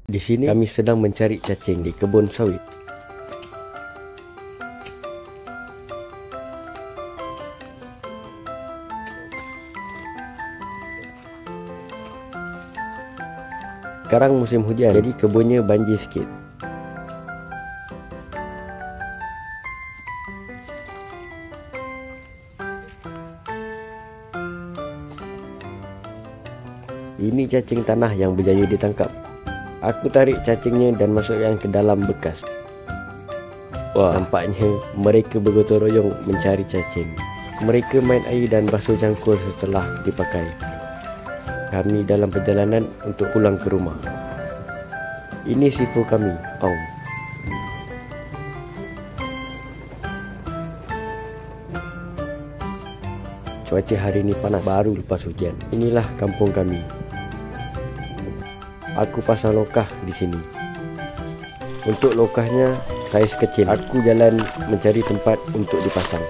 Di sini kami sedang mencari cacing di kebun sawit. Sekarang musim hujan, jadi kebunnya banjir sikit. Ini cacing tanah yang berjaya ditangkap. Aku tarik cacingnya dan masukkan ke dalam bekas. Wah, nampaknya mereka bergotong royong mencari cacing. Mereka main air dan basuh cangkul setelah dipakai. Kami dalam perjalanan untuk pulang ke rumah. Ini sifu kami, Ong. Cuaca hari ini panas, baru lepas hujan. Inilah kampung kami. Aku pasang lokah di sini. Untuk lokahnya saiz kecil. Aku jalan mencari tempat untuk dipasang.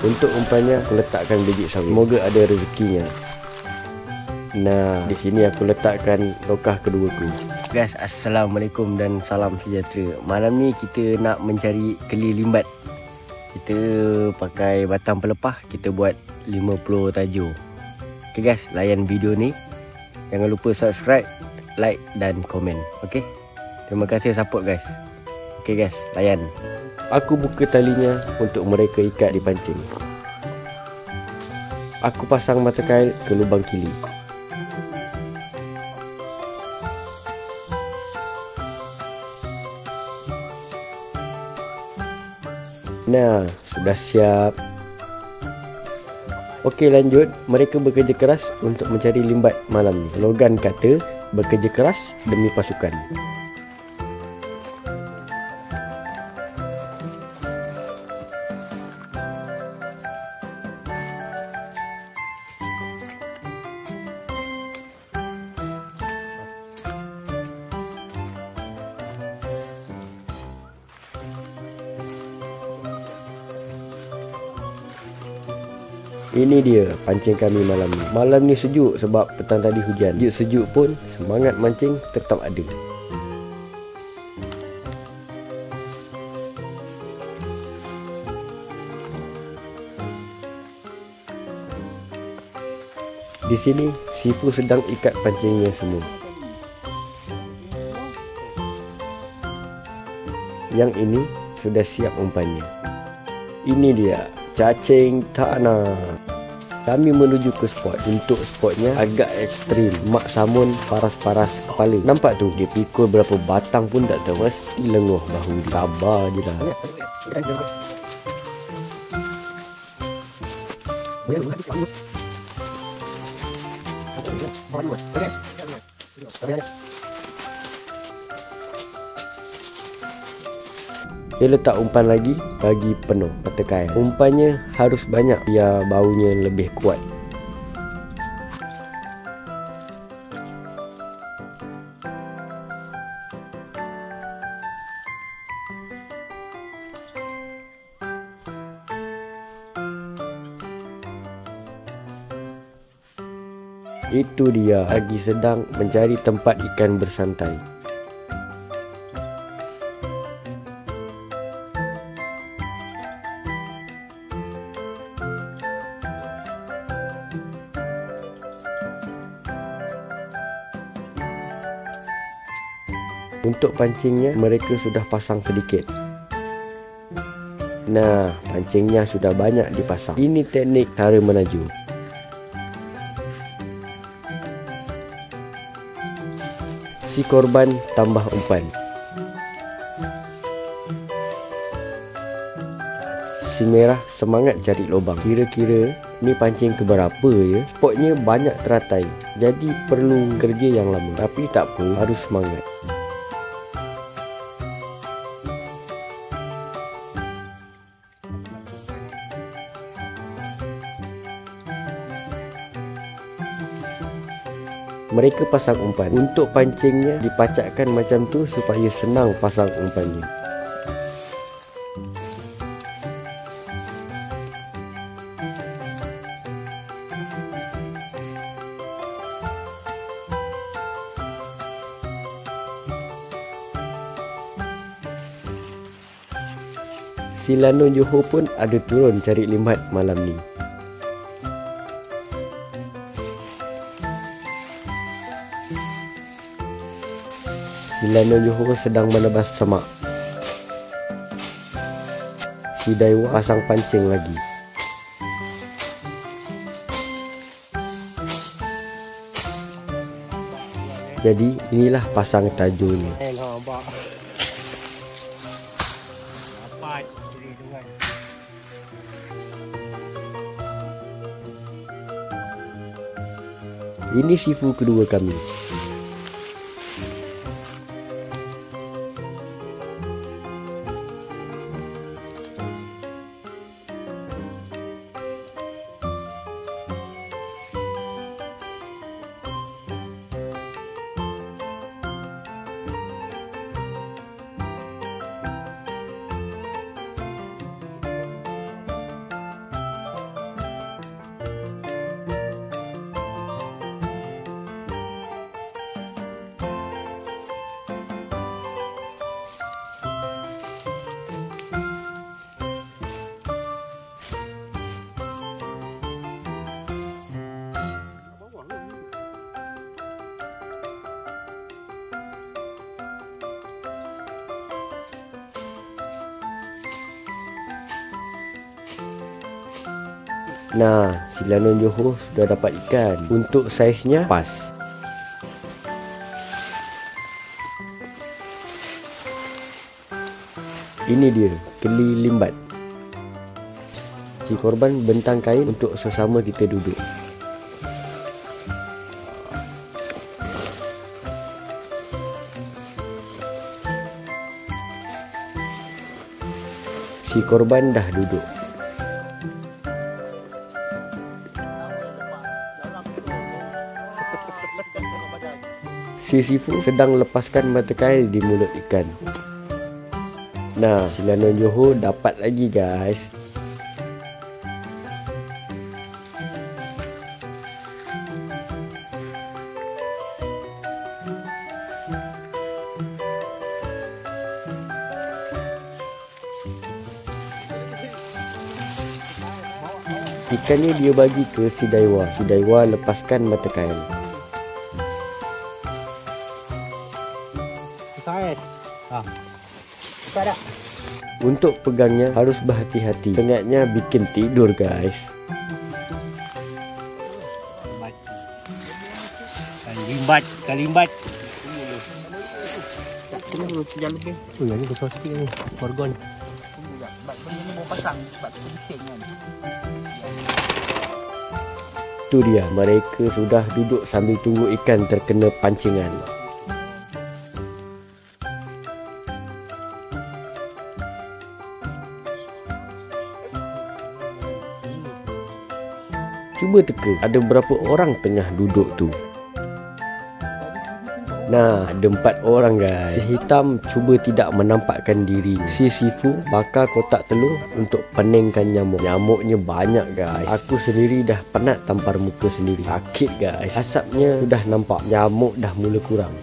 Untuk umpannya aku letakkan biji sawit. Semoga ada rezekinya. Nah, di sini aku letakkan lokah keduaku. Guys, assalamualaikum dan salam sejahtera. Malam ni kita nak mencari keli limbat. Kita pakai batang pelepah, kita buat 50 tajuk. Okay guys, layan video ni. Jangan lupa subscribe, like dan komen. Okay, terima kasih support guys. Okay guys, layan. Aku buka talinya untuk mereka ikat di pancing. Aku pasang mata kail ke lubang kili. Nah, sudah siap. Okey, lanjut. Mereka bekerja keras untuk mencari limbat malam ni. Slogan kata, bekerja keras demi pasukan. Ini dia pancing kami malam ni. Malam ni sejuk sebab petang tadi hujan. Sejuk pun semangat mancing tetap ada. Di sini sifu sedang ikat pancingnya semua. Yang ini sudah siap umpannya. Ini dia cacing tanah. Kami menuju ke spot. Untuk spotnya agak ekstrim. Mak Samun paras-paras kepala. Nampak tu dia pikul berapa batang pun tak tahu. Mesti lenguh bahu dia. Sabar je lah. Dia letak umpan lagi, bagi penuh mata kail. Umpannya harus banyak biar baunya lebih kuat. Itu dia, lagi sedang mencari tempat ikan bersantai. Untuk pancingnya mereka sudah pasang sedikit. Nah, pancingnya sudah banyak dipasang. Ini teknik cara menaju. Si korban tambah umpan. Si merah semangat cari lubang. Kira-kira ni pancing keberapa ya? Spotnya banyak teratai. Jadi perlu kerja yang lama. Tapi tak apa, harus semangat. Mereka pasang umpan. Untuk pancingnya dipacakkan macam tu supaya senang pasang umpannya. Si Lanun Johor pun ada turun cari limbat malam ni. Si Lanun Johor sedang menebas semak. Si Daiwa pasang pancing lagi. Jadi inilah pasang tajurnya. Ini sifu kedua kami. Nah, si Lanun Johor sudah dapat ikan. Untuk saiznya pas. Ini dia, keli limbat. Si korban bentang kain untuk sesama kita duduk. Si korban dah duduk. Si sifu sedang lepaskan mata kail di mulut ikan. Nah, si Lanun Johor dapat lagi guys. Ikannya dia bagi ke si Daiwa. Si Daiwa lepaskan mata kail. Untuk pegangnya harus berhati-hati. Sengatnya bikin tidur guys. Kalimbat. Oh ya, ni besar sikit ni. Gorgon. Tu dia, mereka sudah duduk sambil tunggu ikan terkena pancingan. Cuba teka, ada berapa orang tengah duduk tu? Nah, ada 4 orang guys. Si hitam cuba tidak menampakkan diri. Si sifu bakar kotak telur untuk peningkan nyamuk. Nyamuknya banyak guys. Aku sendiri dah penat tampar muka sendiri. Sakit guys. Asapnya sudah nampak. Nyamuk dah mula kurang.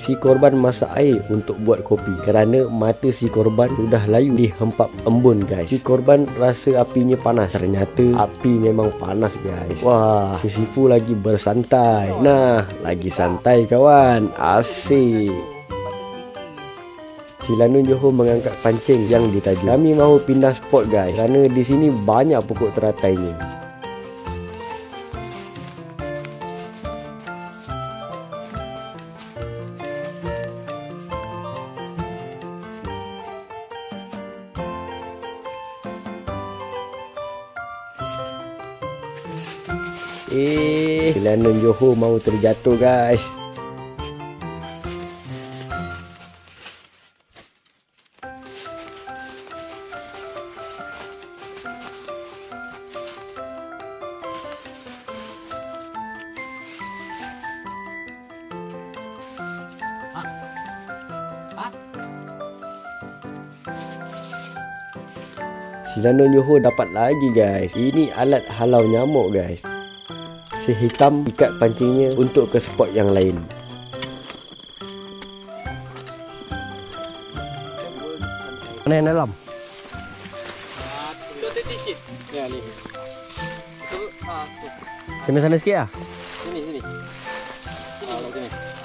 Si korban masak air untuk buat kopi kerana mata si korban sudah layu dihempap embun guys. Si korban rasa apinya panas. Ternyata api memang panas guys. Wah, si sifu lagi bersantai. Nah, lagi santai kawan. Asyik. Si Lanun Johor mengangkat pancing yang ditajuk. Kami mahu pindah spot guys kerana di sini banyak pokok teratainya. Si Lanun Johor mau terjatuh guys. Si Lanun Johor dapat lagi guys. Ini alat halau nyamuk guys. Si hitam ikat pancingnya untuk ke spot yang lain. Mana yang dalam? Ya ni. Kena sana sikit lah. Sini.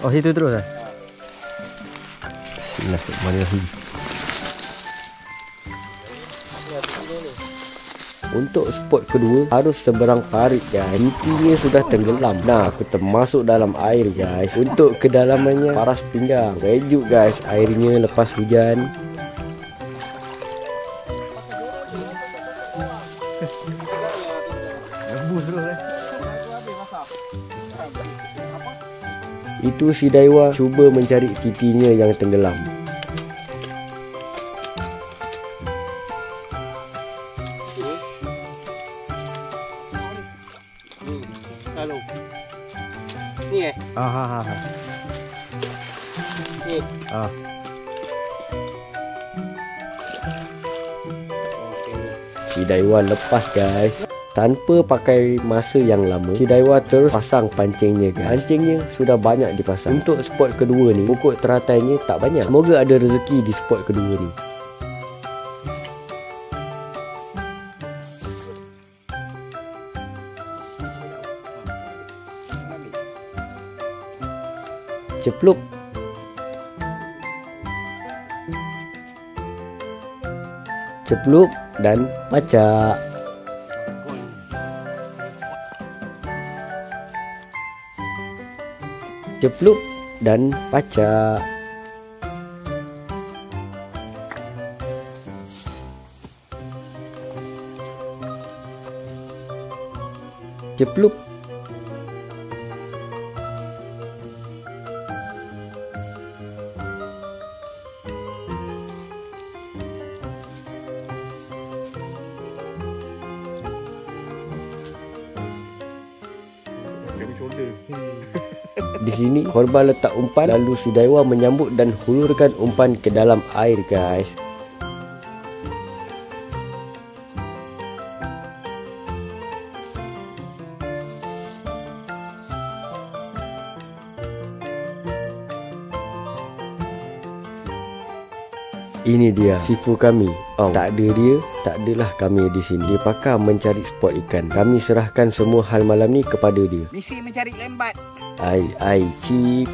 Oh situ terus lah. Bismillahirrahmanirrahim. Untuk spot kedua harus seberang parit guys. Intinya sudah tenggelam. Nah, aku termasuk dalam air guys. Untuk kedalamannya paras pinggang. Sejuk guys airnya lepas hujan. Itu si Daiwa cuba mencari titinya yang tenggelam. Halo. Ni Ni. Si Daiwa lepas guys. Tanpa pakai masa yang lama, si Daiwa terus pasang pancingnya guys. Pancingnya sudah banyak dipasang. Untuk spot kedua ni, pokok teratainya tak banyak. Semoga ada rezeki di spot kedua ni. Cepluk. Cepluk dan pacak. Cepluk dan pacak. Cepluk. Di sini korban letak umpan, lalu si Daiwa menyambut dan hulurkan umpan ke dalam air guys. Ini dia sifu kami. Tak ada dia, tak adalah kami di sini. Dia pakar mencari spot ikan. Kami serahkan semua hal malam ni kepada dia. Misi mencari lembat. Ai cip.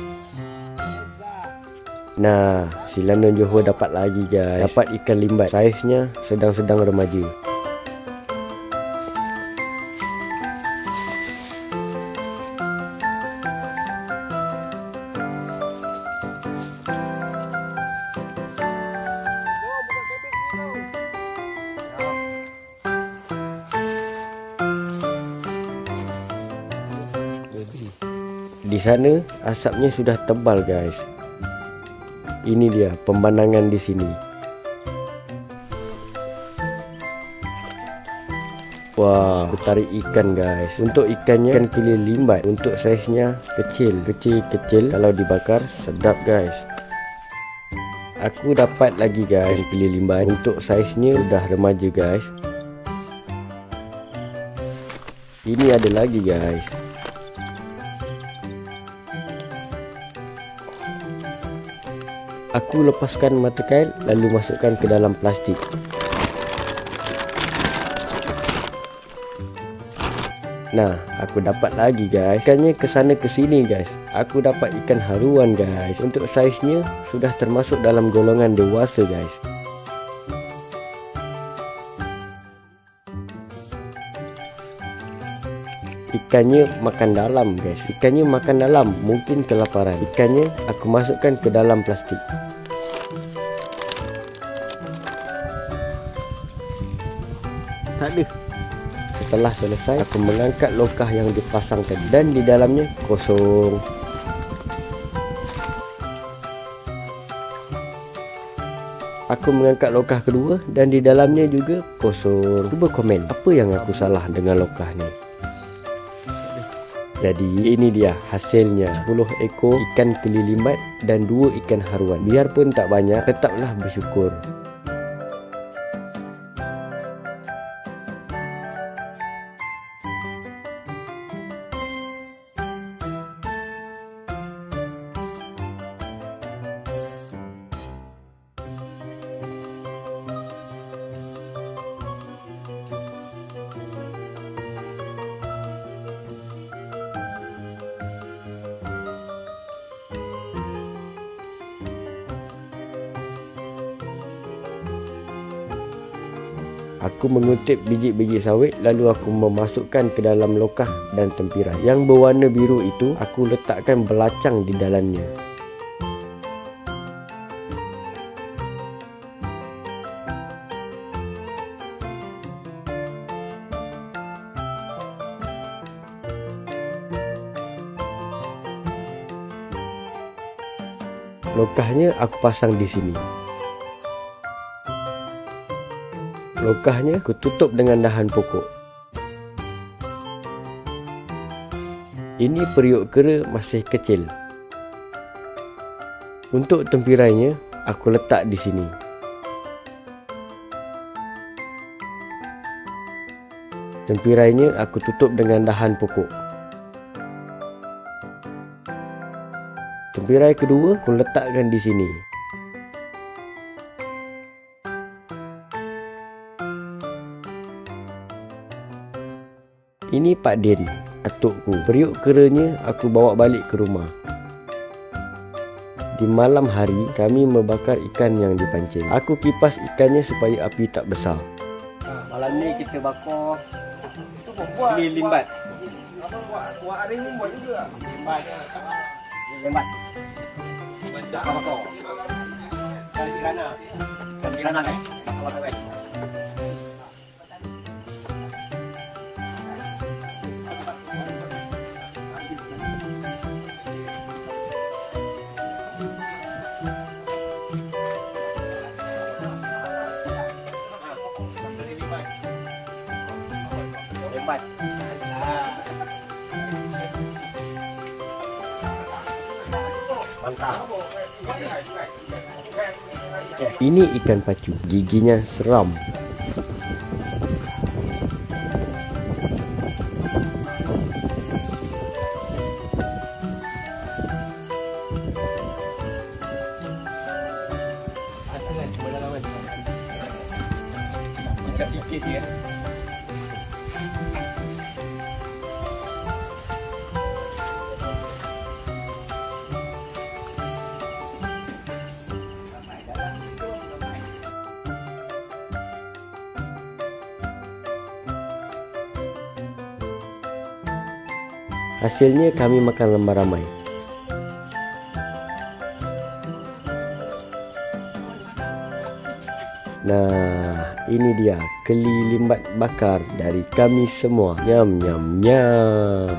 Nah, si London Johor dapat lagi guys. Dapat ikan limbat. Saiznya sedang-sedang remaja. Di sana asapnya sudah tebal guys. Ini dia pemandangan di sini. Wah, aku tarik ikan guys. Untuk ikannya ikan pilih limbat. Untuk saiznya kecil. Kalau dibakar sedap guys. Aku dapat lagi guys pilih limbat. Untuk saiznya sudah remaja guys. Ini ada lagi guys. Aku lepaskan mata kail lalu masukkan ke dalam plastik. Nah, aku dapat lagi guys. Ikannya kesana kesini guys. Aku dapat ikan haruan guys. Untuk saiznya sudah termasuk dalam golongan dewasa guys. Ikannya makan dalam guys. Ikannya makan dalam. Mungkin kelaparan. Ikannya aku masukkan ke dalam plastik. Tak ada. Setelah selesai, aku mengangkat lokah yang dipasang tadi. Dan di dalamnya kosong. Aku mengangkat lokah kedua dan di dalamnya juga kosong. Cuba komen apa yang aku salah dengan lokah ni. Jadi ini dia hasilnya, 10 ekor ikan keli limbat dan 2 ikan haruan. Biarpun tak banyak, tetaplah bersyukur. Aku mengutip biji-biji sawit lalu aku memasukkan ke dalam lokah dan tempirai. Yang berwarna biru itu aku letakkan belacang di dalamnya. Lokahnya aku pasang di sini. Lokahnya aku tutup dengan dahan pokok. Ini periuk kera masih kecil. Untuk tempirainya aku letak di sini. Tempirainya aku tutup dengan dahan pokok. Tempirai kedua aku letakkan di sini. Ini Pak Din, atukku. Periuk keranya aku bawa balik ke rumah. Di malam hari kami membakar ikan yang dipancing. Aku kipas ikannya supaya api tak besar. Malam ni kita bakar ini limbat. Buat hari ni buat juga. Limbat. Bakar. Kirana ni. Mantap. Ini ikan pacu, giginya seram. Macam sikit dia. Hasilnya kami makan ramai-ramai. Nah, ini dia keli limbat bakar dari kami semua. Nyam nyam nyam.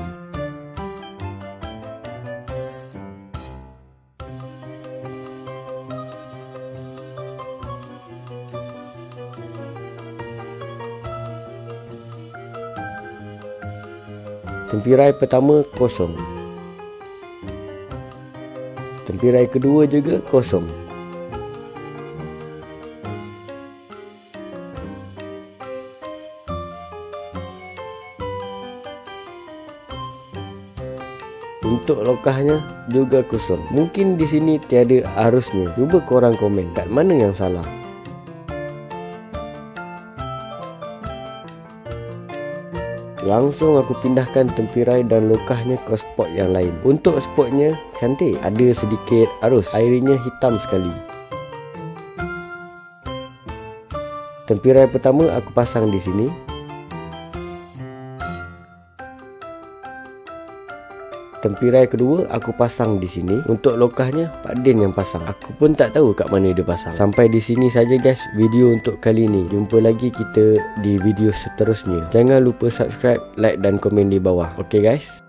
Tempirai pertama kosong. Tempirai kedua juga kosong. Untuk lokahnya juga kosong. Mungkin di sini tiada arusnya. Cuba korang komen kat mana yang salah. Langsung aku pindahkan tempirai dan lokahnya ke spot yang lain. Untuk spotnya cantik, ada sedikit arus, airnya hitam sekali. Tempirai pertama aku pasang di sini. Tempirai kedua aku pasang di sini. Untuk lokahnya Pak Din yang pasang. Aku pun tak tahu kat mana dia pasang. Sampai di sini saja guys video untuk kali ini. Jumpa lagi kita di video seterusnya. Jangan lupa subscribe, like dan komen di bawah. Okay guys.